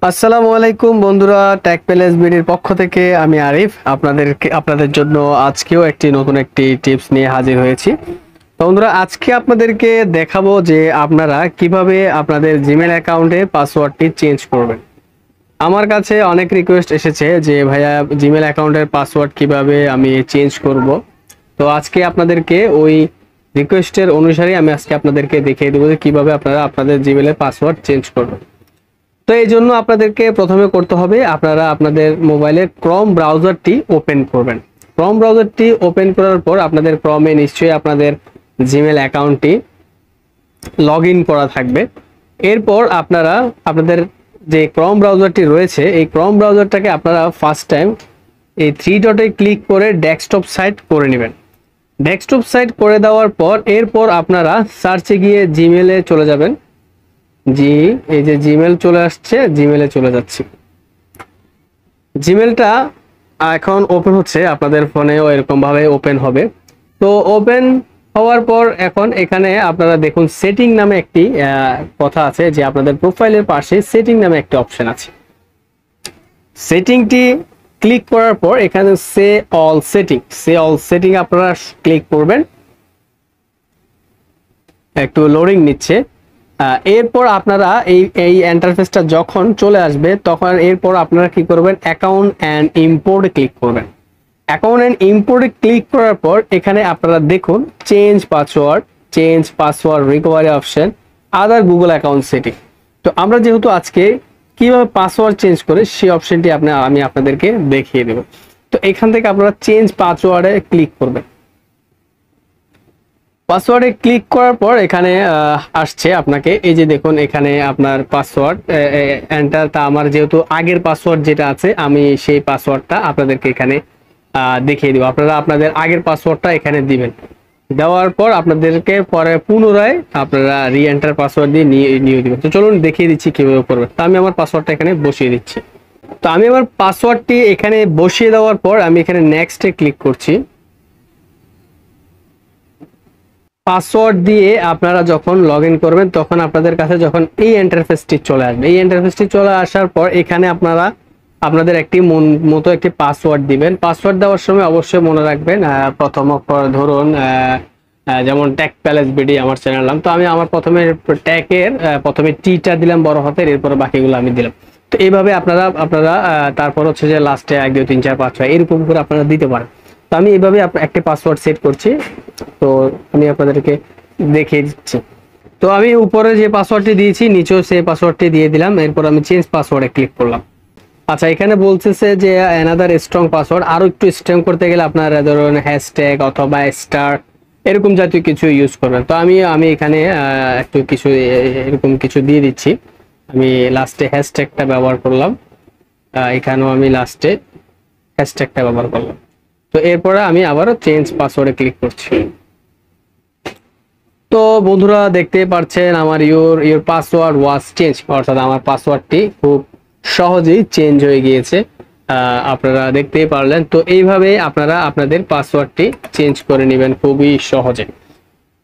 আসসালামু আলাইকুম বন্ধুরা, টেক প্যালেস বিডির পক্ষ থেকে আমি আরিফ আপনাদের জন্য আজকেও নতুন একটি টিপস নিয়ে হাজির হয়েছি। তো বন্ধুরা, আজকে আপনাদেরকে দেখাবো যে আপনারা কিভাবে আপনাদের জিমেল অ্যাকাউন্টে পাসওয়ার্ডটি চেঞ্জ করবেন। আমার কাছে অনেক রিকোয়েস্ট এসেছে যে ভাইয়া জিমেল অ্যাকাউন্টের পাসওয়ার্ড কিভাবে আমি চেঞ্জ করব। তো আজকে আপনাদেরকে ওই রিকোয়েস্টের অনুসারে আমি আজকে আপনাদেরকে দেখিয়ে দেবো যে কিভাবে আপনারা আপনাদের জিমেলের পাসওয়ার্ড চেঞ্জ করবেন। তো এই জন্য আপনাদেরকে প্রথমে করতে হবে, আপনারা আপনাদের মোবাইলের ক্রোম ব্রাউজারটি ওপেন করবেন। ক্রোম ব্রাউজারটি ওপেন করার পর আপনাদের ক্রোমে নিশ্চয়ই আপনাদের জিমেল অ্যাকাউন্টটি লগ ইন করা থাকবে। এরপর আপনারা আপনাদের যে ক্রোম ব্রাউজারটি রয়েছে এই ক্রোম ব্রাউজারটাকে আপনারা ফার্স্ট টাইম এই থ্রি ডটে ক্লিক করে ডেস্কটপ সাইট করে নেবেন। ডেস্কটপ সাইট করে দেওয়ার পর এরপর আপনারা সার্চে গিয়ে জিমেলে চলে যাবেন। এই যে জিমেল চলে আসছে, জিমেলে চলে যাচ্ছি। জিমেলটা এখন ওপেন হচ্ছে, আপনাদের ফোনেও এরকম ভাবে ওপেন হবে। তো ওপেন হওয়ার পর এখন এখানে আপনারা দেখুন সেটিং নামে একটি কথা আছে, যে আপনাদের প্রোফাইলের পাশে সেটিং নামে একটি অপশন আছে। সেটিংটি ক্লিক করার পর এখানে সে অল সেটিং আপনারা ক্লিক করবেন। একটু লোডিং নিচ্ছে। এরপর আপনারা এই ইন্টারফেসটা যখন চলে আসবে তখন এরপর আপনারা কি করবেন, অ্যাকাউন্ট অ্যান্ড ইম্পোর্টে ক্লিক করবেন। অ্যাকাউন্ট অ্যান্ড ইম্পোর্টে ক্লিক করার পর এখানে আপনারা দেখুন চেঞ্জ পাসওয়ার্ড রিকভারি অপশন, আদার গুগল অ্যাকাউন্ট সেটিং। তো আমরা যেহেতু আজকে কিভাবে পাসওয়ার্ড চেঞ্জ করে সেই অপশনটি আমি আপনাদেরকে দেখিয়ে দেব। তো এখান থেকে আপনারা চেঞ্জ পাসওয়ার্ডে ক্লিক করবেন। পাসওয়ার্ডে ক্লিক করার পর এখানে আসছে আপনাকে, এই যে দেখুন এখানে আপনার পাসওয়ার্ড এন্টার। তা আমার যেহেতু আগের পাসওয়ার্ড যেটা আছে আমি সেই পাসওয়ার্ডটা আপনাদেরকে এখানে দেখিয়ে দিব। আপনারা আপনাদের আগের পাসওয়ার্ডটা এখানে দিবেন। দেওয়ার পর আপনাদেরকে পরে পুনরায় আপনারা রি এন্টার পাসওয়ার্ড দিয়ে নিয়ে দিবেন। তো চলুন দেখিয়ে দিচ্ছি কিভাবে করবেন। তো আমি আমার পাসওয়ার্ডটা এখানে বসিয়ে দিচ্ছি। তো আমি আমার পাসওয়ার্ডটি এখানে বসিয়ে দেওয়ার পর আমি এখানে নেক্সটে ক্লিক করছি। পাসওয়ার্ড দিয়ে আপনারা যখন লগ ইন করবেন তখন আপনাদের কাছে যখন এই ইন্টারফেসটি চলে আসবে, এই ইন্টারফেসটি চলে আসার পর এখানে আপনারা আপনাদের একটি মতো একটি পাসওয়ার্ড দিবেন। পাসওয়ার্ড দেওয়ার সময় অবশ্যই মনে রাখবেন প্রথম অক্ষর ধরুন যেমন টেক প্যালেস বিডি আমার চ্যানেল নাম। তো আমি আমার প্রথমে টিটা দিলাম বড় হাতের, এরপরে বাকিগুলো আমি দিলাম। তো এইভাবে আপনারা তারপর হচ্ছে যে লাস্টে 1 2 3 4 5 6 এরকম করে আপনারা দিতে পারেন। তো আমি এইভাবে একটা পাসওয়ার্ড সেট করছি। তো আমি আপনাদেরকে দেখিয়ে দিচ্ছি। তো আমি উপরে যে পাসওয়ার্ডটি দিয়েছি নিচেও সেই পাসওয়ার্ডটি দিয়ে দিলাম। এরপর আমি চেঞ্জ পাসওয়ার্ডে ক্লিক করলাম। আচ্ছা, এখানে বলতেছে যে অ্যানাদার স্ট্রং পাসওয়ার্ড, আরো একটু স্ট্রং করতে গেলে আপনারা ধরুন হ্যাশট্যাগ অথবা স্টার এরকম জাতীয় কিছু ইউজ করবেন। তো আমি এখানে একটু কিছু এরকম কিছু দিয়ে দিচ্ছি। আমি লাস্টে হ্যাশট্যাগটা ব্যবহার করলাম, এখানেও আমি লাস্টে হ্যাশট্যাগটা ব্যবহার করলাম। তো এরপরে আমি আবারও চেঞ্জ পাসওয়ার্ডে ক্লিক করছি। তো বন্ধুরা দেখতেই পাচ্ছেন আমার ইউর পাসওয়ার্ড ওয়াজ চেঞ্জ, অর্থাৎ আমার পাসওয়ার্ডটি খুব সহজেই চেঞ্জ হয়ে গিয়েছে। আপনারা দেখতেই পারলেন। তো এইভাবে আপনারা আপনাদের পাসওয়ার্ডটি চেঞ্জ করে নেবেন খুবই সহজে।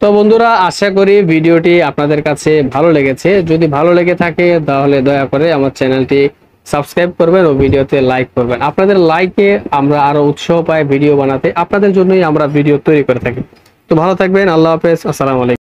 তো বন্ধুরা, আশা করি ভিডিওটি আপনাদের কাছে ভালো লেগেছে। যদি ভালো লেগে থাকে তাহলে দয়া করে আমার চ্যানেলটি সাবস্ক্রাইব করবেন ও ভিডিওতে লাইক করবেন। আপনাদের লাইকে আমরা আরো উৎসাহ পাই ভিডিও বানাতে, আপনাদের জন্যই আমরা ভিডিও তৈরি করে থাকি। তো ভালো থাকবেন, আল্লাহ হাফেজ, আসসালামু আলাইকুম।